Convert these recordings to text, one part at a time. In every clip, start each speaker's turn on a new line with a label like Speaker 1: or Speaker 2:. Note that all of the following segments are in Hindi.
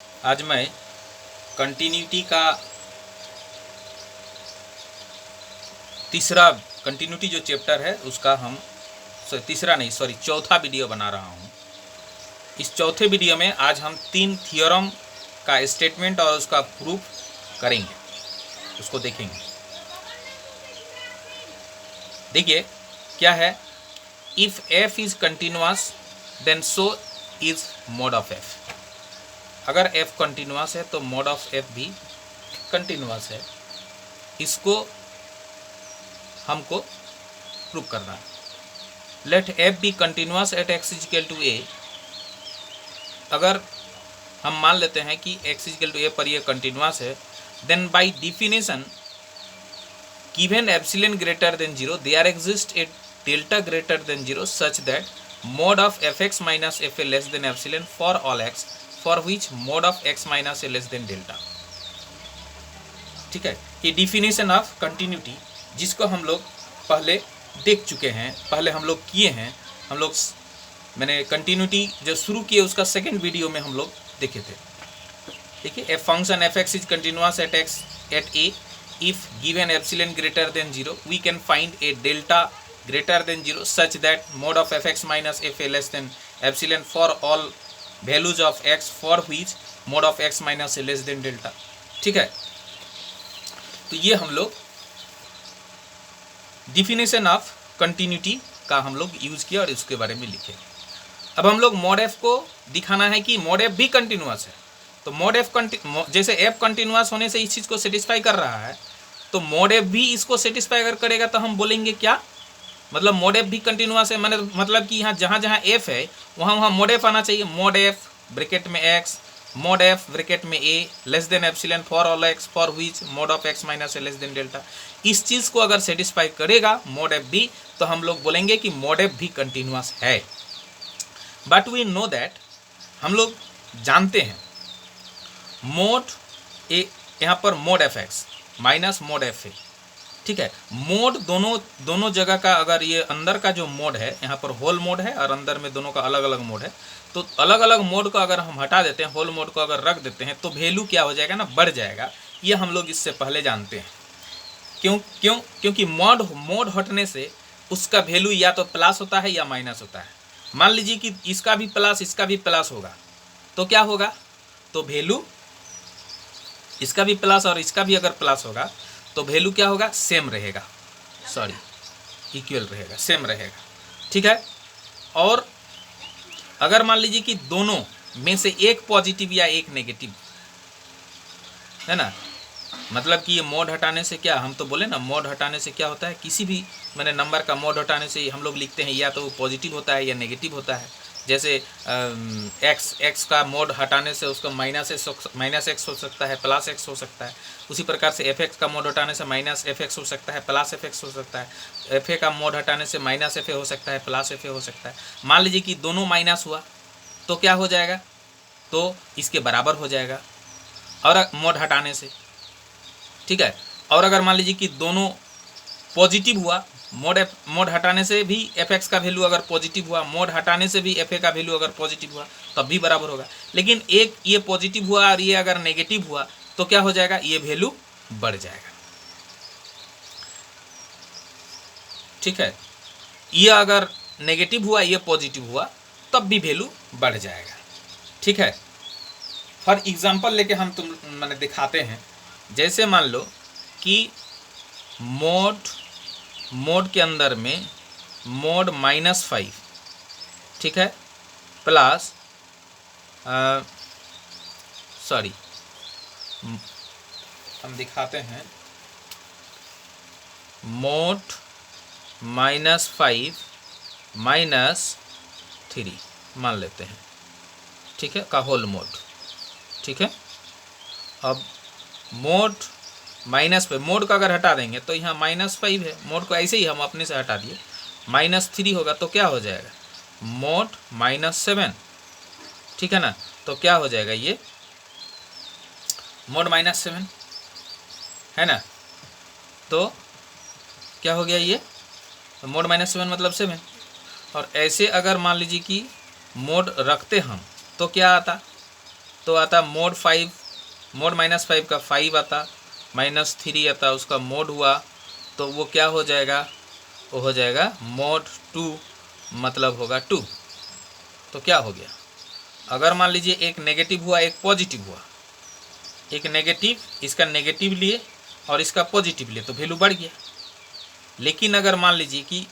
Speaker 1: आज मैं कंटिन्यूटी का कंटिन्यूटी जो चैप्टर है उसका चौथा वीडियो बना रहा हूँ। इस चौथे वीडियो में आज हम 3 थ्योरम का स्टेटमेंट और उसका प्रूफ करेंगे, उसको देखेंगे। देखिए क्या है, if f is continuous then so is mod of f। अगर f कंटिन्यूअस है तो मोड ऑफ f भी कंटिन्यूअस है। इसको हमको प्रूव करना है। Let f be continuous at x equal to a। अगर हम मान लेते हैं कि x इक्वल टू a पर ये कंटिन्यूअस है, then by definition given epsilon greater than 0 there exists a delta greater than 0 such that mod of fx minus fa less than epsilon for all x for which mod of x minus a less than delta। ठीक है, ये डिफिनेशन ऑफ कंटिन्यूटी जिसको हम लोग पहले देख चुके हैं, पहले हम लोग किए हैं। मैंने कंटिन्यूटी जो शुरू किए उसका सेकेंड वीडियो में हम लोग देखे थे। देखिए, a function fx is continuous eight a if given epsilon greater than 0 we can find a delta greater than 0 such that mod of fx minus fa less than epsilon for all values of x for which mod of x minus a less than delta। ठीक है, तो ये हम लोग डिफिनेशन ऑफ कंटिन्यूटी का हम लोग यूज किया और इसके बारे में लिखे। अब हम लोग मोड एफ को दिखाना है कि मोड एफ भी कंटिन्यूअस है। तो मोड एफ जैसे एफ कंटिन्यूअस होने से इस चीज़ को सेटिस्फाई कर रहा है, तो मोड एफ भी इसको सेटिस्फाई अगर करेगा तो हम बोलेंगे क्या, मतलब मोड एफ भी कंटिन्यूअस है। मतलब कि यहाँ जहाँ जहाँ एफ है वहाँ मोड एफ आना चाहिए। मोड एफ ब्रैकेट में एक्स, मोड एफ ब्रैकेट में a less than epsilon for all x for which mod of x minus a less than delta. इस चीज़ को अगर सेटिस्फाई करेगा मोड एफ भी, तो हम लोग बोलेंगे कि मोड एफ भी कंटिन्यूअस है। बट वी नो दैट, हम लोग जानते हैं मोड ए, यहाँ पर mode f x minus mode F A. ठीक है, मोड दोनों जगह का, अगर ये अंदर का जो मोड है यहाँ पर होल मोड है और अंदर में दोनों का अलग अलग मोड है, तो अलग अलग मोड को अगर हम हटा देते हैं, होल मोड को अगर रख देते हैं, तो वैल्यू क्या हो जाएगा ना, बढ़ जाएगा। ये हम लोग इससे पहले जानते हैं। क्योंकि मोड हटने से उसका वैल्यू या तो प्लस होता है या माइनस होता है। मान लीजिए कि इसका भी प्लस होगा, तो क्या होगा, तो वैल्यू इसका भी प्लस और इसका भी अगर प्लस होगा तो वैल्यू क्या होगा, सेम रहेगा, इक्वल रहेगा, सेम रहेगा। ठीक है, और अगर मान लीजिए कि दोनों में से एक पॉजिटिव या एक नेगेटिव है ना, मतलब कि ये मोड हटाने से क्या, हम तो बोले ना मोड हटाने से क्या होता है, किसी भी नंबर का मोड हटाने से हम लोग लिखते हैं या तो पॉजिटिव होता है या नेगेटिव होता है। जैसे एक्स का मोड हटाने से उसका माइनस एक्स हो सकता है, प्लस एक्स हो सकता है। उसी प्रकार से एफ एक्स का मोड हटाने से माइनस एफ एक्स हो सकता है, प्लस एफ एक्स हो सकता है। एफ ए का मोड हटाने से माइनस एफ ए हो सकता है, प्लस एफ ए हो सकता है। मान लीजिए कि दोनों माइनस हुआ तो क्या हो जाएगा, तो इसके बराबर हो जाएगा और मोड हटाने से। ठीक है, और अगर मान लीजिए कि दोनों पॉजिटिव हुआ, मोड हटाने से भी एफ एक्स का वैल्यू अगर पॉजिटिव हुआ, मोड हटाने से भी एफ ए का वैल्यू अगर पॉजिटिव हुआ, तब भी बराबर होगा। लेकिन एक ये पॉजिटिव हुआ और ये अगर नेगेटिव हुआ तो क्या हो जाएगा, ये वैल्यू बढ़ जाएगा। ठीक है, ये अगर नेगेटिव हुआ, ये पॉजिटिव हुआ, तब भी वैल्यू बढ़ जाएगा। ठीक है, फॉर एग्जाम्पल लेके हम मैंने दिखाते हैं। जैसे मान लो कि मोड के अंदर में मोड -5, ठीक है, प्लस हम दिखाते हैं मोड -5 -3 मान लेते हैं। ठीक है, का होल मोड। ठीक है, अब मोड माइनस पे, मोड का अगर हटा देंगे तो यहाँ -5 है, मोड को ऐसे ही हम अपने से हटा दिए, -3 होगा तो क्या हो जाएगा, मोड -7। ठीक है ना, तो क्या हो जाएगा, ये मोड -7 है ना, तो क्या हो गया, ये तो मोड -7 मतलब 7। और ऐसे अगर मान लीजिए कि मोड रखते हम तो क्या आता, तो आता मोड 5, मोड -5 का 5 आता, -3 आता, उसका मोड हुआ तो वो क्या हो जाएगा, वो हो जाएगा मोड 2, मतलब होगा 2। तो क्या हो गया, अगर मान लीजिए एक नेगेटिव हुआ एक पॉजिटिव हुआ, एक नेगेटिव, इसका नेगेटिव लिए और इसका पॉजिटिव लिए तो वैल्यू बढ़ गया। लेकिन अगर मान लीजिए कि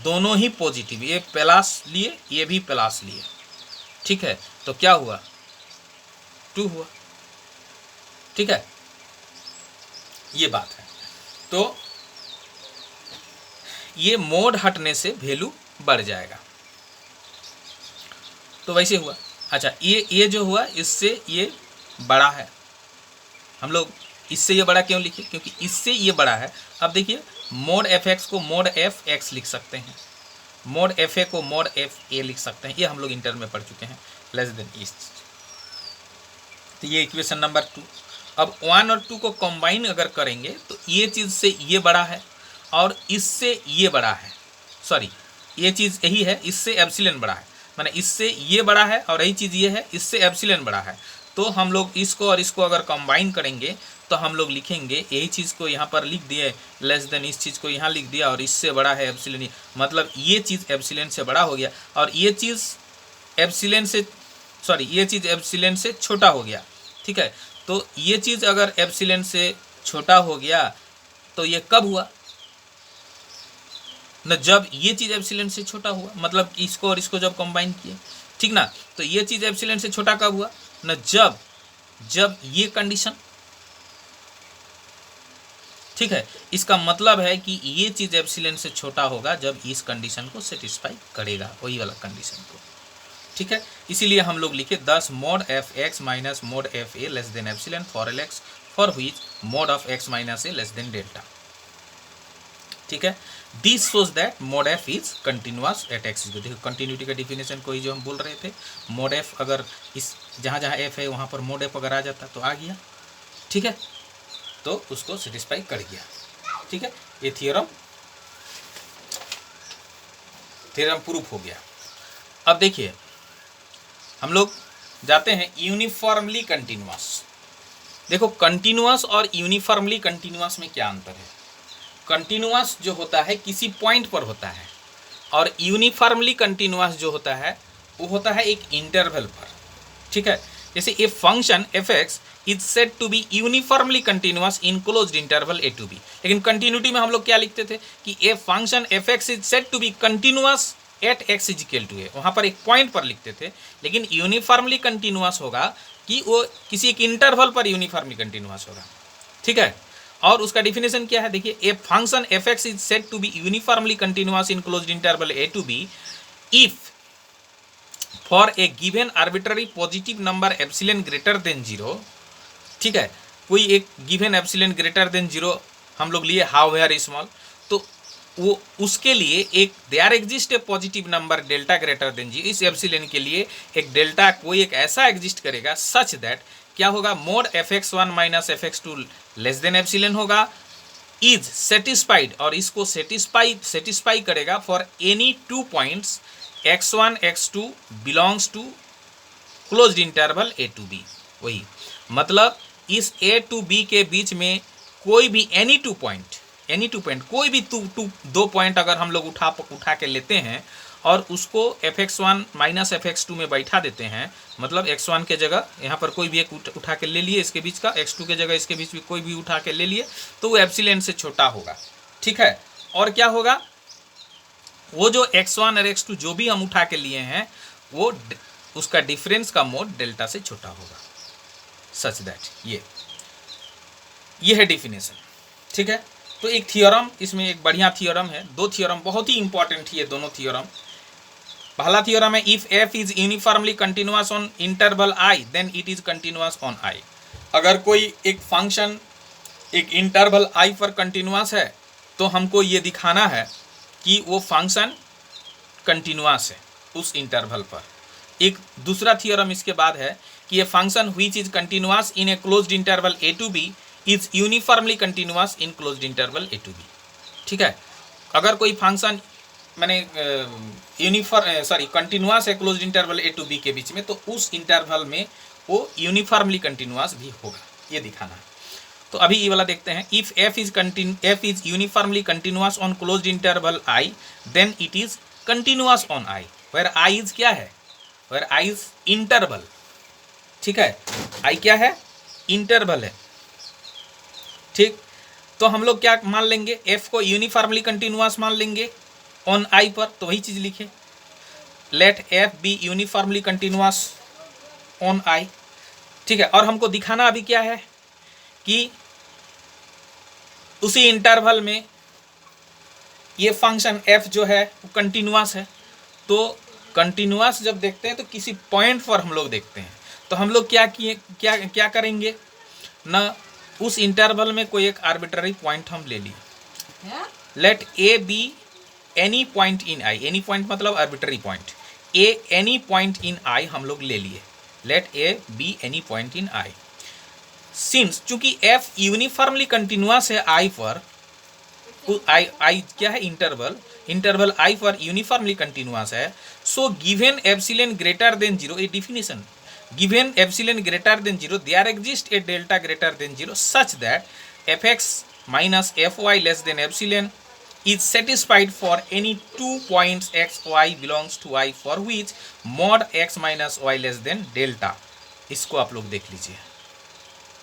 Speaker 1: दोनों ही पॉजिटिव, ये प्लस लिए ये भी प्लस लिए, ठीक है, तो क्या हुआ, 2 हुआ। ठीक है, ये बात है। तो ये मोड हटने से वैल्यू बढ़ जाएगा, तो वैसे हुआ। अच्छा, ये जो हुआ इससे ये बड़ा है, हम लोग इससे ये बड़ा क्यों लिखे, क्योंकि इससे ये बड़ा है। अब देखिए मोड एफ एक्स को मोड एफ एक्स लिख सकते हैं, मोड एफ ए को मोड एफ ए लिख सकते हैं, ये हम लोग इंटर में पढ़ चुके हैं, लेस देन इस। तो ये इक्वेशन नंबर 2। अब 1 और 2 को कंबाइन अगर करेंगे तो ये चीज़ से ये बड़ा है और इससे ये बड़ा है, सॉरी ये चीज़ यही है, इससे एप्सिलॉन बड़ा है, माने इससे ये बड़ा है और यही चीज़ ये है, इससे एप्सिलॉन बड़ा है। तो हम लोग इसको और इसको अगर कंबाइन करेंगे तो हम लोग लिखेंगे, यही चीज़ को यहाँ पर लिख दिए लेस देन, इस चीज़ को यहाँ लिख दिया और इससे बड़ा है एप्सिलॉन, मतलब ये चीज़ एप्सिलॉन से बड़ा हो गया और ये चीज़ एप्सिलॉन से, सॉरी ये चीज़ एप्सिलॉन से छोटा हो गया। ठीक है, तो ये चीज़ अगर एप्सिलॉन से छोटा हो गया तो ये कब हुआ न, जब ये चीज़ एप्सिलॉन से छोटा हुआ, मतलब इसको और इसको जब कंबाइन किए, ठीक ना। तो ये चीज़ एप्सिलॉन से छोटा कब हुआ न, जब ये कंडीशन, ठीक है, इसका मतलब है कि ये चीज़ एप्सिलॉन से छोटा होगा जब इस कंडीशन को सेटिस्फाई करेगा, वही वाला कंडीशन को। ठीक है, इसीलिए हम लोग लिखे 10 mode f x minus mode F A less than epsilon for L x for which mode of x minus a less than delta. ठीक है, this shows that mode F is continuous at x. देखो कंटिन्यूटी का डिफिनेशन कोई जो हम बोल रहे थे, मोड एफ अगर इस जहाँ जहाँ एफ है वहाँ पर मोड एफ अगर आ जाता तो आ गया, ठीक है, तो उसको सेटिस्फाई कर गया। ठीक है, ये थियरम प्रूफ हो गया। अब देखिए हम लोग जाते हैं यूनिफॉर्मली कंटिन्यूअस। देखो कंटिन्यूअस और यूनिफॉर्मली कंटिन्यूअस में क्या अंतर है। कंटिन्यूअस जो होता है किसी पॉइंट पर होता है और यूनिफॉर्मली कंटिन्यूअस जो होता है वो होता है एक इंटरवल पर। ठीक है, जैसे a function f x is said to be uniformly continuous in closed interval a to b. लेकिन कंटिन्यूटी में हम लोग क्या लिखते थे कि a function f x is said to be continuous at x is equal to a, वहाँ पर एक पॉइंट पर लिखते थे। लेकिन यूनिफॉर्मली कंटिन्यूअस होगा कि वो किसी एक इंटरवल पर यूनिफॉर्मली कंटिन्यूअस होगा। ठीक है, और उसका डिफिनेशन क्या है, देखिए a function f x is said to be uniformly continuous in closed interval a to b if for a given arbitrary positive number epsilon greater than 0। ठीक है, कोई एक गिवन एप्सिलॉन ग्रेटर देन 0 हम लोग लिए हाउ वेयर स्मॉल, तो वो उसके लिए एक there exist a positive number delta greater than 0। इस एप्सिलॉन के लिए एक डेल्टा कोई एक ऐसा एग्जिस्ट करेगा सच दैट क्या होगा, mod f x 1 minus f x 2 less than epsilon होगा, इज सेटिस्फाइड, और इसको सेटिस्फाई करेगा for any 2 points x1 x2 belongs to closed interval a to b. वही मतलब इस ए टू बी के बीच में कोई भी एनी टू पॉइंट कोई भी दो पॉइंट अगर हम लोग उठा के लेते हैं और उसको fx1 माइनस fx2 में बैठा देते हैं, मतलब x1 के जगह यहाँ पर कोई भी एक उठा के ले लिए इसके बीच का, x2 के जगह इसके बीच में कोई भी उठा के ले लिए, तो वो एप्सिलॉन से छोटा होगा। ठीक है, और क्या होगा, वो जो x1 और x2 जो भी हम उठा के लिए हैं वो उसका डिफरेंस का मोड डेल्टा से छोटा होगा, सच दैट ये है डिफिनेशन। ठीक है, तो एक थियोरम, इसमें एक बढ़िया थियोरम है, 2 थियोरम बहुत ही इंपॉर्टेंट है ये दोनों थियोरम। पहला थियोरम है if f is uniformly continuous on interval I then it is continuous on I. अगर कोई एक फंक्शन एक इंटरवल आई पर कंटिन्यूअस है तो हमको ये दिखाना है कि वो फंक्शन कंटिन्यूअस है उस इंटरवल पर। एक दूसरा थियोरम इसके बाद है कि ये function which is continuous in a closed interval a to b is uniformly continuous in closed interval a to b. ठीक है, अगर कोई फंक्शन मैंने कंटिन्यूअस है closed interval a to b के बीच में, तो उस इंटरवल में वो यूनिफॉर्मली कंटिन्यूअस भी होगा, ये दिखाना है। तो अभी ये वाला देखते हैं। If f is uniformly continuous on closed interval I then it is continuous on I, where I is क्या है, वेयर आई इज इंटरवल। ठीक है, आई क्या है, इंटरवल है। ठीक, तो हम लोग क्या मान लेंगे, एफ को यूनिफॉर्मली कंटिन्यूअस मान लेंगे ऑन आई पर, तो वही चीज लिखे, let f be uniformly continuous on I. ठीक है, और हमको दिखाना अभी क्या है कि उसी इंटरवल में ये फंक्शन एफ जो है वो कंटिन्यूअस है। तो कंटिन्यूअस जब देखते हैं तो किसी पॉइंट पर हम लोग देखते हैं, तो हम लोग क्या करेंगे ना, उस इंटरवल में कोई एक आर्बिट्ररी पॉइंट हम ले लिए, let a be any point in I, any point मतलब arbitrary point, a any point in I हम लोग ले लिए, let a be any point in I. Since चूंकि एफ यूनिफॉर्मली कंटिन्यूअस है आई पर, आई क्या है, इंटरवल आई पर यूनिफॉर्मली कंटिन्यूअस है, so given epsilon greater than 0, a definition, given epsilon greater than 0 there exist a delta greater than 0 such that fx minus fy less than epsilon is satisfied for any 2 points x y belongs to I for which mod x minus y less than delta। इसको आप लोग देख लीजिए,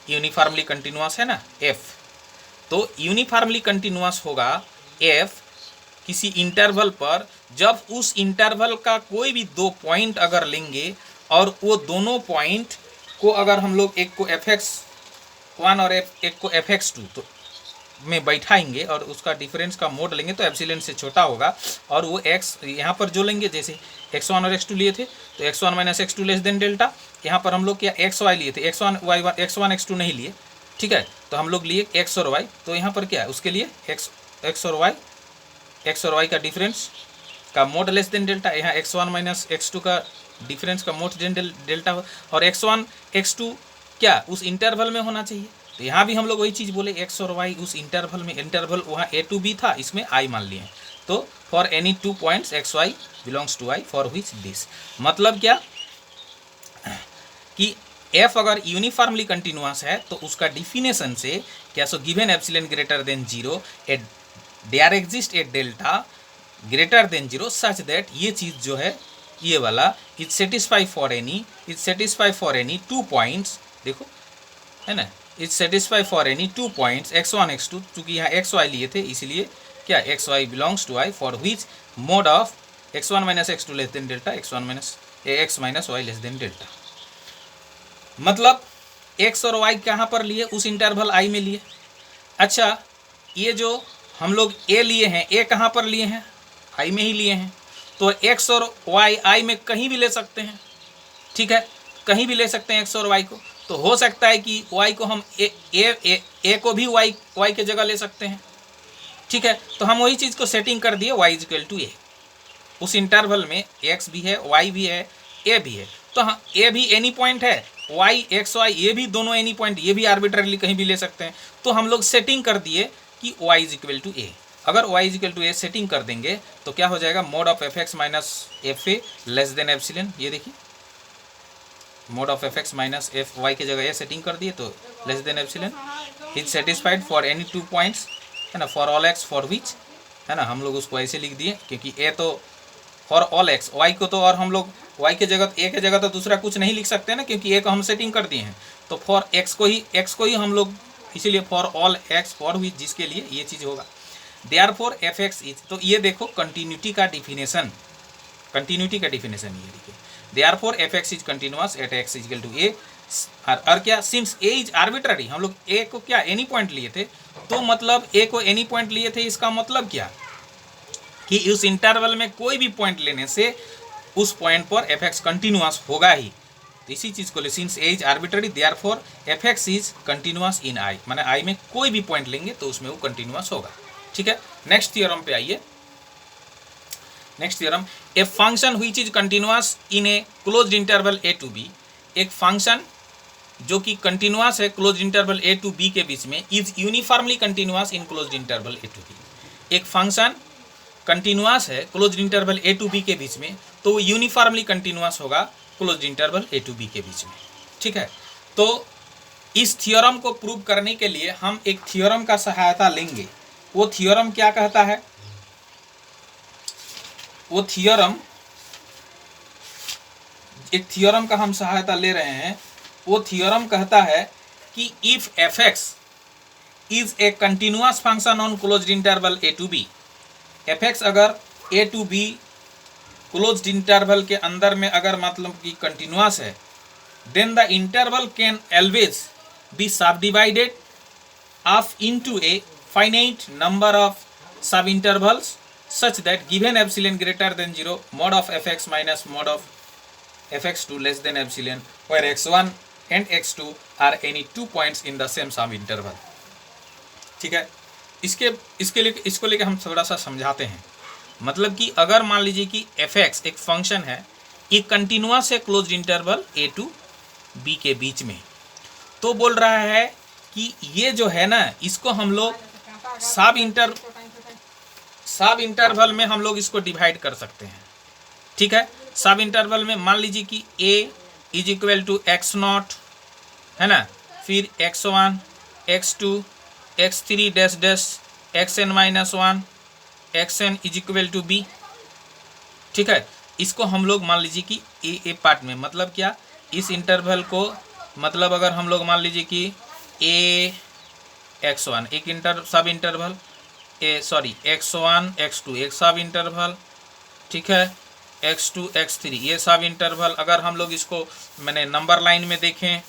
Speaker 1: यूनिफॉर्मली कंटिन्यूअस है ना f, तो यूनिफॉर्मली कंटिन्यूअस होगा f किसी इंटरवल पर, जब उस इंटरवल का कोई भी 2 पॉइंट अगर लेंगे और वो दोनों पॉइंट को अगर हम लोग एक को fx1 और एक को fx2 तो में बैठाएंगे और उसका डिफरेंस का मोड लेंगे तो एप्सिलॉन से छोटा होगा, और वो x यहाँ पर जो लेंगे, जैसे x1 और x2 लिए थे तो x1 minus x2 less than delta, यहाँ पर हम लोग क्या xy लिए थे, x1 x2 नहीं लिए। ठीक है, तो हम लोग लिए x और y, तो यहाँ पर क्या है, उसके लिए x और y का डिफरेंस का मोड लेस देन डेल्टा, यहाँ x1 माइनस x2 का डिफरेंस का मोड डेल्टा हो, और x1 x2 क्या उस इंटरवल में होना चाहिए। तो यहाँ भी हम लोग वही चीज़ बोले, x और y उस इंटरवल में, इंटरवल वहाँ a to b था, इसमें I मान लिए हैं, तो for any 2 points x y belongs to I for which this, मतलब क्या कि f अगर यूनिफॉर्मली कंटिन्यूअस है तो उसका डिफिनेशन से क्या, so given epsilon greater than 0 a there exist a delta greater than 0 such that, ये चीज़ जो है ये वाला is satisfy for any 2 points, देखो है ना, is satisfy for any 2 points x1 x2, चूँकि यहाँ xy लिए थे इसलिए क्या xy belongs to I for which mod of x1 minus x2 less than delta, x minus y less than delta. मतलब x और y कहाँ पर लिए, उस इंटरवल I में लिए। अच्छा, ये जो हम लोग a लिए हैं, a कहाँ पर लिए हैं, I में ही लिए हैं, तो x और y I में कहीं भी ले सकते हैं। ठीक है, कहीं भी ले सकते हैं x और y को, तो हो सकता है कि y को हम a को भी y के जगह ले सकते हैं। ठीक है, तो हम वही चीज़ को सेटिंग कर दिए y इक्वल टू a, उस इंटरवल में x भी है, y भी है, a भी है, तो हाँ a भी एनी पॉइंट है, y x y ये भी दोनों एनी पॉइंट, ये भी आर्बिट्ररीली कहीं भी ले सकते हैं। तो हम लोग सेटिंग कर दिए कि y is equal to a, अगर y is equal to a setting कर देंगे तो क्या हो जाएगा, mod of fx minus fa less than epsilon, ये देखिए mod of fx minus fy की जगह ये सेटिंग कर दिए तो less than epsilon is satisfied for any 2 points, है ना, for all x for which, है ना, हम लोग उसको ऐसे लिख दिए क्योंकि a तो फॉर ऑल x, y को तो, और हम लोग y के जगह a के जगह तो दूसरा कुछ नहीं लिख सकते ना, क्योंकि a को हम सेटिंग कर दिए हैं, तो फॉर x को ही हम लोग, इसीलिए फॉर ऑल x फॉर विच, जिसके लिए ये चीज़ होगा। देयरफॉर fx इज, तो ये देखो कंटिन्यूटी का डिफिनेशन ये देखिए, therefore fx is continuous at x is equal to a, और क्या, सिंस a इज आर्बिट्ररी, हम लोग a को क्या एनी पॉइंट लिए थे, तो मतलब a को एनी पॉइंट लिए थे, इसका मतलब क्या कि उस इंटरवल में कोई भी पॉइंट लेने से उस पॉइंट पर fx कंटिन्यूअस होगा ही। तो इसी चीज़ को ले, since a is arbitrary therefore fx is continuous in I, माने I में कोई भी पॉइंट लेंगे तो उसमें वो कंटिन्यूअस होगा। ठीक है, नेक्स्ट थ्योरम पे आइए। Next theorem, A function which is continuous in a closed interval a to b, एक फंक्शन जो कि कंटिन्यूअस है closed interval a to b के बीच में, is uniformly continuous in closed interval a to b, एक फंक्शन कंटिन्यूअस है closed interval a to b के बीच में, तो वो यूनिफॉर्मली कंटिन्यूअस होगा closed interval a to b के बीच में। ठीक है, तो इस थ्योरम को प्रूव करने के लिए हम एक थ्योरम का सहायता लेंगे। वो थ्योरम क्या कहता है? वो थ्योरम, एक थ्योरम का हम सहायता ले रहे हैं। वो थ्योरम कहता है कि if fx is a continuous function on closed interval a to b, fx अगर a to b closed interval के अंदर में अगर मतलब कि कंटिन्यूअस है, then the interval can always be subdivided of into a finite number of सब intervals such that given epsilon greater than 0 mod of fx minus mod of fx2 less than epsilon where x1 and x2 are any 2 points in the same sum interval। ठीक है, इसको लेके हम थोड़ा सा समझाते हैं। मतलब कि अगर मान लीजिए कि fx एक फंक्शन है, ये कंटिन्यूअस है closed interval a to b के बीच में, तो बोल रहा है कि ये जो है ना, इसको हम लोग सब इंटरवल में हम लोग इसको डिवाइड कर सकते हैं। ठीक है, सब इंटरवल में मान लीजिए कि a is equal to x0 है ना, फिर x1 x2 x3 dash dash xn minus 1 xn is equal to b। ठीक है, इसको हम लोग मान लीजिए कि ए पार्ट में, मतलब क्या, इस इंटरवल को मतलब अगर हम लोग मान लीजिए कि a x1 एक सब इंटरवल, x1 x2 एक सब इंटरवल, ठीक है, x2 x3 ये सब इंटरवल। अगर हम लोग इसको मैंने नंबर लाइन में देखें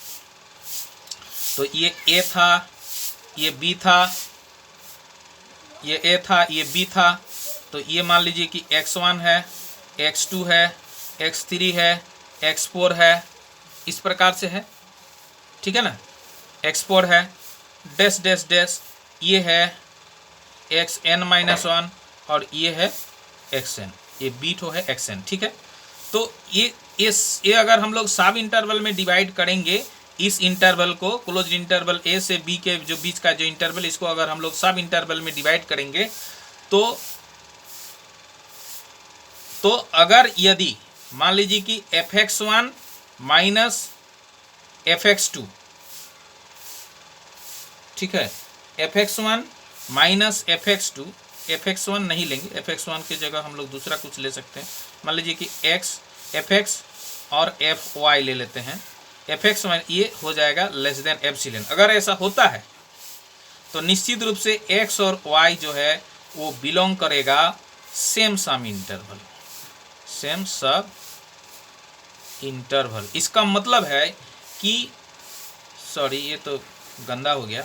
Speaker 1: तो ये a था, ये b था, ये a था, ये b था, तो ये मान लीजिए कि x1 है, x2 है, x3 है, x4 है, इस प्रकार से है। ठीक है ना, x4 है, डैश डैश डैश, ये है xn माइनस 1 और ये है xn, ये बीटो है xn। ठीक है, तो ये अगर हम लोग सब इंटरवल में डिवाइड करेंगे, इस इंटरवल को क्लोज्ड इंटरवल a से b के जो बीच का जो इंटरवल, इसको अगर हम लोग सब इंटरवल में डिवाइड करेंगे तो अगर यदि मान लीजिए कि fx1 माइनस fx2, ठीक है, fx1 माइनस fx2, fx1 नहीं लेंगे, fx1 की जगह हम लोग दूसरा कुछ ले सकते हैं। मान लीजिए कि fx और fy ले लेते हैं, fx ये हो जाएगा लेस देन एप्सिलॉन। अगर ऐसा होता है तो निश्चित रूप से x और y जो है वो बिलोंग करेगा same some interval, same sub interval. इसका मतलब है कि सॉरी, ये तो गंदा हो गया,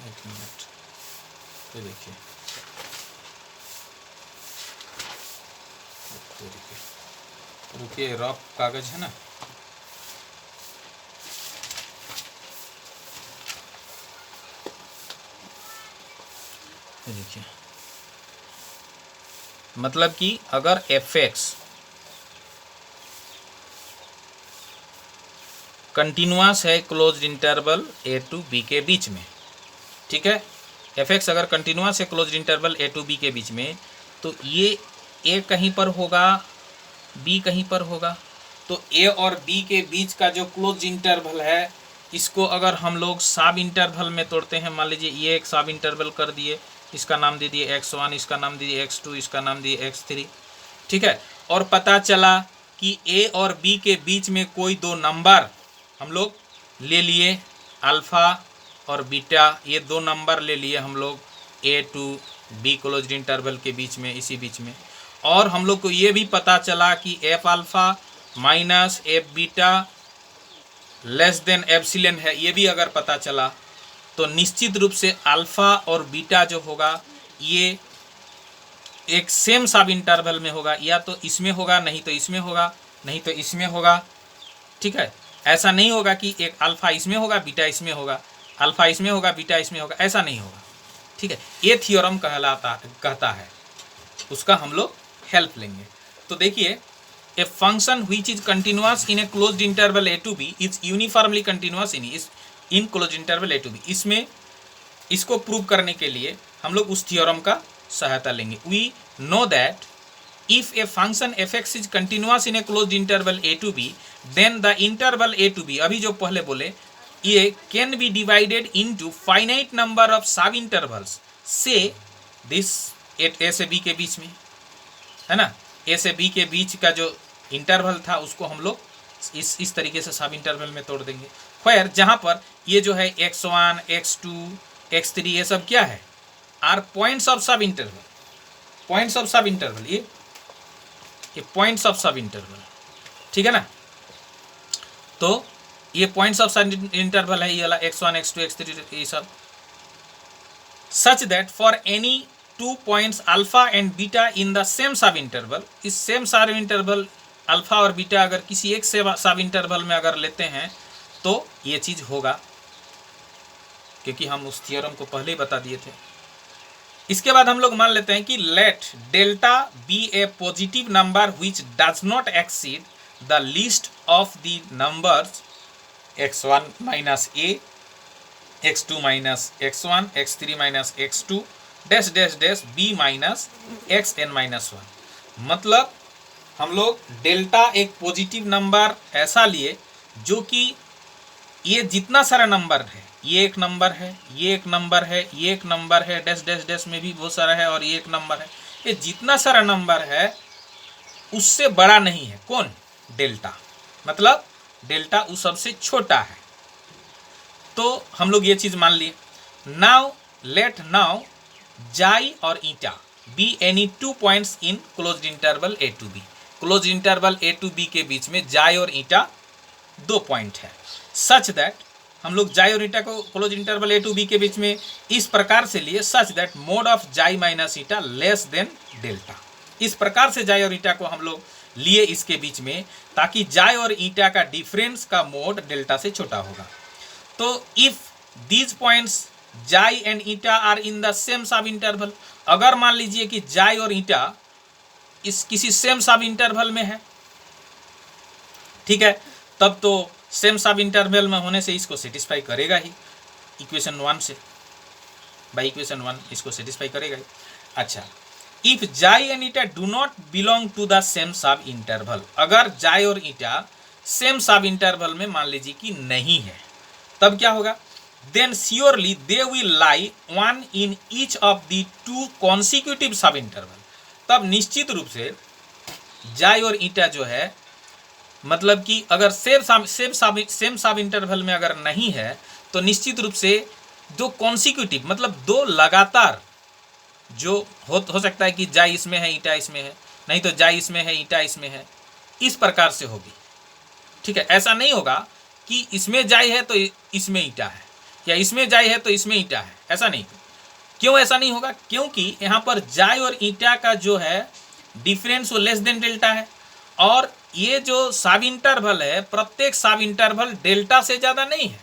Speaker 1: एक मिनट, ये देखिए, रुकिए, रफ कागज है ना, ये देखिए, मतलब कि अगर fx कंटिन्यूअस है closed interval a to b के बीच में, ठीक है, fx अगर कंटिन्यूअस है closed interval a to b के बीच में, तो ये a कहीं पर होगा, b कहीं पर होगा। तो a और b के बीच का जो क्लोज्ड इंटरवल है, इसको अगर हम लोग सब इंटरवल में तोड़ते हैं, मान लीजिए ये एक सब इंटरवल कर दिए, इसका नाम दे दिए x1, इसका नाम दे दिए x2, इसका नाम दिए x3, ठीक है, और पता चला कि a और b के बीच में कोई दो नंबर हम लोग ले लिए, अल्फ़ा और बीटा, ये दो नंबर ले लिए हम लोग a to b closed interval के बीच में, इसी बीच में। और हम लोग को ये भी पता चला कि f alpha minus f beta less than epsilon है, ये भी अगर पता चला तो निश्चित रूप से अल्फ़ा और बीटा जो होगा ये एक सेम सब इंटरवल में होगा, या तो इसमें होगा, नहीं तो इसमें होगा, नहीं तो इसमें होगा। ठीक है, ऐसा नहीं होगा कि एक अल्फ़ा इसमें होगा, बीटा इसमें होगा, अल्फ़ा इसमें होगा, बीटा इसमें होगा, ऐसा नहीं होगा। ठीक है, ये थ्योरम कहता है, उसका हम लोग हेल्प लेंगे। तो देखिए, a function which is continuous in a closed interval a to b is uniformly continuous in closed interval a to b। इसमें इसको प्रूव करने के लिए हम लोग उस थ्योरम का सहायता लेंगे। We know that if a function f x is continuous in a closed interval a to b then the interval a to b, अभी जो पहले बोले, ये can be divided into finite number of सब इंटरवल्स से दिस ए से बी के बीच में, है ना, ए से बी के बीच का जो इंटरवल था उसको हम लोग इस तरीके से सब इंटरवल में तोड़ देंगे। खैर जहाँ पर ये जो है x1, x2, x3 ये सब क्या है, are points of sub interval, points of sub interval, ये पॉइंट्स ऑफ सब इंटरवल, ठीक है ना। तो ये पॉइंट्स ऑफ सब इंटरवल है, ये वाला x1, x2, x3 ये सब, such that for any 2 points alpha and beta in the same sub interval, इस सेम सब इंटरवल अल्फा और बीटा अगर किसी एक से सब इंटरवल में अगर लेते हैं तो ये चीज़ होगा, क्योंकि हम उस थियोरम को पहले ही बता दिए थे। इसके बाद हम लोग मान लेते हैं कि let delta be a positive number which does not exceed the list of the numbers x1 minus a, x2 minus x1, x3 minus x2 dash dash dash b minus xn minus 1। मतलब हम लोग डेल्टा एक पॉजिटिव नंबर ऐसा लिए जो कि ये जितना सारा नंबर है, ये एक नंबर है, ये एक नंबर है, ये एक नंबर है, डैश डैश डैश में भी बहुत सारा है, और ये एक नंबर है, ये जितना सारा नंबर है उससे बड़ा नहीं है। कौन? डेल्टा। मतलब डेल्टा उस सबसे छोटा है। तो हम लोग ये चीज़ मान लिए। नाउ लेट नाउ जाई और eta be any 2 points in closed interval a to b. Close interval a to b के बीच में जाई और ईटा 2 पॉइंट है। सच दैट हम लोग जाई और ईटा को close interval a to b के बीच में इस प्रकार से लिए, such that mod of xi minus eta less than delta. इस प्रकार से जाई और ईटा को हम लोग लिए इसके बीच में, ताकि जाई और ईटा का डिफरेंस का मोड डेल्टा से छोटा होगा। तो if these points xi and eta are in the same sub interval, अगर मान लीजिए कि जाई और ईटा इस किसी सेम सब इंटरवल में है, ठीक है, तब तो सेम सब इंटरवल में होने से इसको सेटिस्फाई करेगा ही, इक्वेशन 1 से, बाई इक्वेशन 1 इसको सेटिस्फाई करेगा ही। अच्छा, if xi and eta do not belong to the same sub interval, अगर जाई और ईटा सेम सब इंटरवल में मान लीजिए कि नहीं है, तब क्या होगा? Then surely they will lie 1 in each of the 2 consecutive sub interval. तब निश्चित रूप से जाई और ईटा जो है, मतलब कि अगर सेम सब इंटरवल में अगर नहीं है, तो निश्चित रूप से 2 कॉन्सिक्यूटिव मतलब 2 लगातार, जो हो सकता है कि जाई इसमें है ईटा इसमें है, नहीं तो जाई इसमें है ईटा इसमें है, इस प्रकार से होगी। ठीक है, ऐसा नहीं होगा कि इसमें जाई है तो इसमें ईटा है, या इसमें जाई है तो इसमें ईटा है, ऐसा नहीं। क्यों ऐसा नहीं होगा? क्योंकि यहाँ पर जाई और ईटा का जो है डिफरेंस वो लेस देन डेल्टा है, और ये जो सब इंटरवल है, प्रत्येक सब इंटरवल डेल्टा से ज़्यादा नहीं है,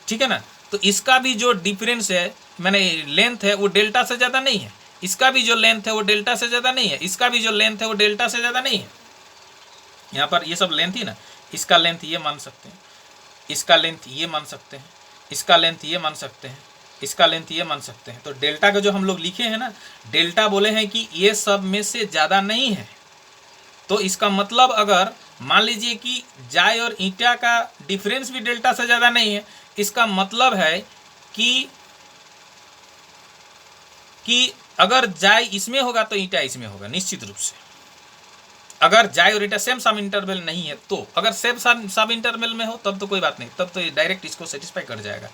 Speaker 1: ठीक है ना। तो इसका भी जो डिफरेंस है, मैंने लेंथ है, वो डेल्टा से ज़्यादा नहीं है, इसका भी जो लेंथ है वो डेल्टा से ज़्यादा नहीं है, इसका भी जो लेंथ है वो डेल्टा से ज़्यादा नहीं है। यहाँ पर ये सब लेंथ ही ना, इसका लेंथ ये मान सकते हैं, इसका लेंथ ये मान सकते हैं, इसका लेंथ ये मान सकते हैं, इसका लेंथ ये मान सकते हैं। तो डेल्टा का जो हम लोग लिखे हैं ना, डेल्टा बोले हैं कि ये सब में से ज़्यादा नहीं है। तो इसका मतलब अगर मान लीजिए कि जाई और ईटा का डिफरेंस भी डेल्टा से ज़्यादा नहीं है, इसका मतलब है कि अगर जाई इसमें होगा तो ईटा इसमें होगा, निश्चित रूप से। अगर जाई और ईटा सेम सब इंटरवल नहीं है, तो अगर सेम सब इंटरवल में हो तब तो कोई बात नहीं, तब तो ये डायरेक्ट इसको सेटिस्फाई कर जाएगा।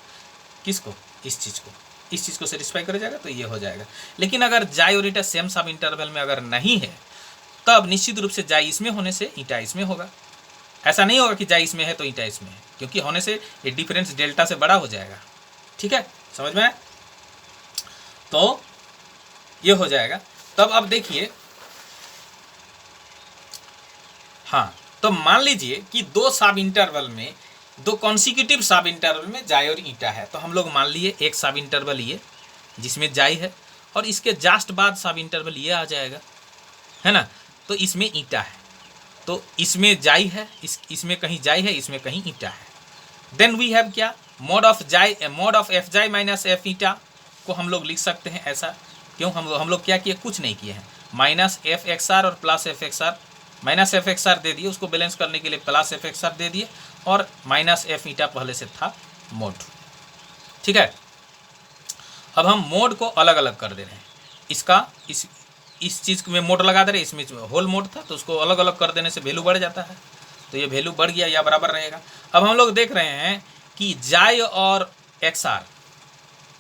Speaker 1: किसको? इस चीज़ को सेटिस्फाई कर जाएगा, तो ये हो जाएगा। लेकिन अगर जाई और ईटा सेम सब इंटरवल में अगर नहीं है, तब निश्चित रूप से जाई इसमें होने से ईटा इसमें होगा। ऐसा नहीं होगा कि जाई इसमें है तो ईटा इसमें है, क्योंकि होने से ये डिफरेंस डेल्टा से बड़ा हो जाएगा। ठीक है, समझ में आया? तो ये हो जाएगा। तब अब देखिए, हाँ, तो मान लीजिए कि 2 सब इंटरवल में, 2 कॉन्सिक्यूटिव सब इंटरवल में जाई और ईटा है। तो हम लोग मान लिए एक सब इंटरवल ये जिसमें जाई है, और इसके जस्ट बाद सब इंटरवल ये आ जाएगा, है ना। तो इसमें ईटा है, तो इसमें जाई है, इसमें कहीं जाई है, इसमें कहीं ईटा है। देन वी हैव क्या? मोड ऑफ एफ जाई माइनस एफ ईटा को हम लोग लिख सकते हैं ऐसा। क्यों? हम लोग क्या किए? कुछ नहीं किए हैं। माइनस एफ एक्स आर और plus f x r, minus f x r दे दिए, उसको बैलेंस करने के लिए प्लस एफ एक्स आर दे दिए, और माइनस एफ ईटा पहले से था मोड। ठीक है, अब हम मोड को अलग अलग कर दे रहे हैं। इसका इस चीज़ में मोड लगा दे रहे हैं, इसमें होल मोड था तो उसको अलग अलग कर देने से वैल्यू बढ़ जाता है, तो ये वैल्यू बढ़ गया या बराबर रहेगा। अब हम लोग देख रहे हैं कि जाई और एक्स आर,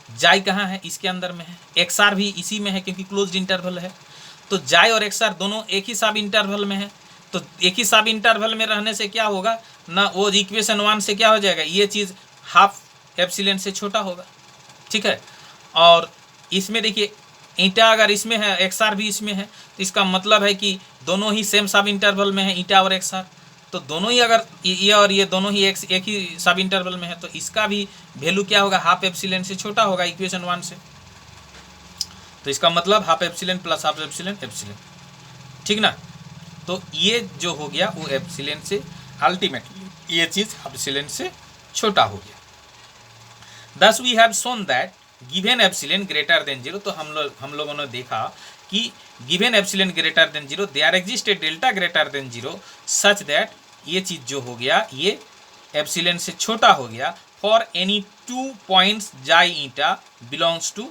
Speaker 1: जाई कहाँ है, इसके अंदर में है, एक्स आर भी इसी में है क्योंकि क्लोज्ड इंटरवल है। तो जाई और एक्स आर दोनों एक ही सब इंटरवल में है, तो एक ही सब इंटरवल में रहने से क्या होगा ना, वो इक्वेशन 1 से क्या हो जाएगा, ये चीज़ हाफ एप्सिलॉन से छोटा होगा। ठीक है, और इसमें देखिए ईटा अगर इसमें है, एक्स आर भी इसमें है, तो इसका मतलब है कि दोनों ही सेम सब इंटरवल में है, ईटा और एक्स आर, तो दोनों ही अगर ये और ये दोनों ही एक ही सब इंटरवल में है, तो इसका भी वैल्यू क्या होगा, हाफ एप्सिलॉन से छोटा होगा इक्वेशन 1 से। तो इसका मतलब half epsilon plus half epsilon epsilon, ठीक ना। तो ये जो हो गया वो एप्सिलॉन से अल्टीमेटली ये चीज़ एप्सिलॉन से छोटा हो गया। Thus we have shown that given epsilon greater than 0, तो हम लोगों ने देखा कि given epsilon greater than 0 there exists a delta greater than 0 such that ये चीज़ जो हो गया ये एप्सिलॉन से छोटा हो गया for any 2 points xi eta belongs to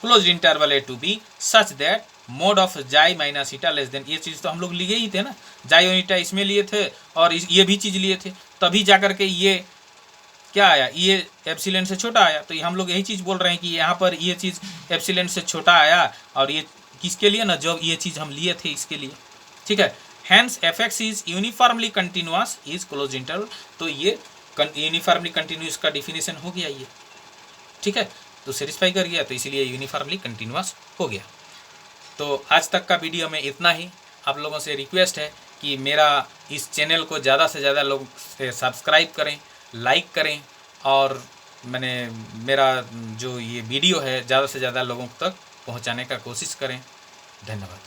Speaker 1: closed interval a to b such that mod of xi minus eta less than, ये चीज़ तो हम लोग लिए ही थे ना, xi और eta इसमें लिए थे और ये भी चीज़ लिए थे, तभी जाकर के ये क्या आया, ये एप्सिलॉन से छोटा आया। तो हम लोग यही चीज़ बोल रहे हैं कि यहाँ पर ये चीज़ एप्सिलॉन से छोटा आया, और ये किसके लिए ना, जब ये चीज़ हम लिए थे इसके लिए। ठीक है, hence f x is uniformly continuous is close interval, तो ये यूनिफॉर्मली कंटिन्यूअस का डिफिनेशन हो गया ये। ठीक है, तो सेटिस्फाई कर गया, तो इसीलिए यूनिफॉर्मली कंटिन्यूअस हो गया। तो आज तक का वीडियो में इतना ही। आप लोगों से रिक्वेस्ट है कि मेरा इस चैनल को ज़्यादा से ज़्यादा लोग सब्सक्राइब करें, लाइक करें, और मेरा जो ये वीडियो है ज़्यादा से ज़्यादा लोगों तक पहुंचाने का कोशिश करें। धन्यवाद।